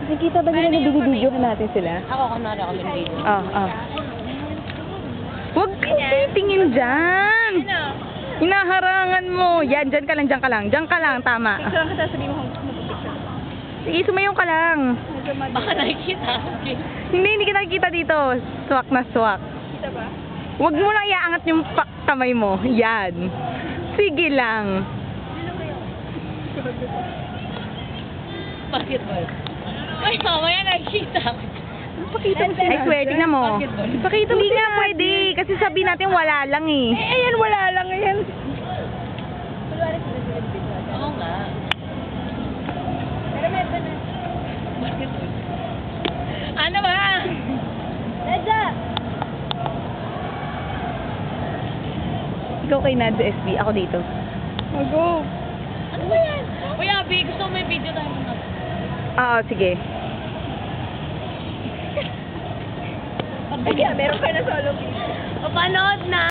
Nakikita ba nila na binibidyohan natin sila? Ako, kunwari ako may video. Huwag kang titingin dyan! Hinaharangan mo! Yan, dyan ka lang, dyan ka lang. Dyan ka lang, tama. Picture lang kita, sabihin mo kung magpapicture. Sige, sumayong ka lang. Medyo madilim. Baka nakikita. Hindi kita nakikita dito. Swak na swak. Kita ba? Huwag mo lang iaangat yung kamay mo. Yan. Sige lang. Basketball. Ay, mamaya nakikita. Pakita mo siya. Ay, swear, tingnan mo. Basketball. Pakita mo. Hindi nga pwede. Kasi sabihin natin wala lang eh. Ayan, wala lang. Ayan. Oo nga. Pero may ba na? Basketball. Ano ba? Edja! Ikaw kay Nad SB. Ako dito. Mag-go. Ano ba yan? Uy, Abby, gusto mo may video tayo mga. Oo, sige. Ay, meron ka na solo video. Papanood na!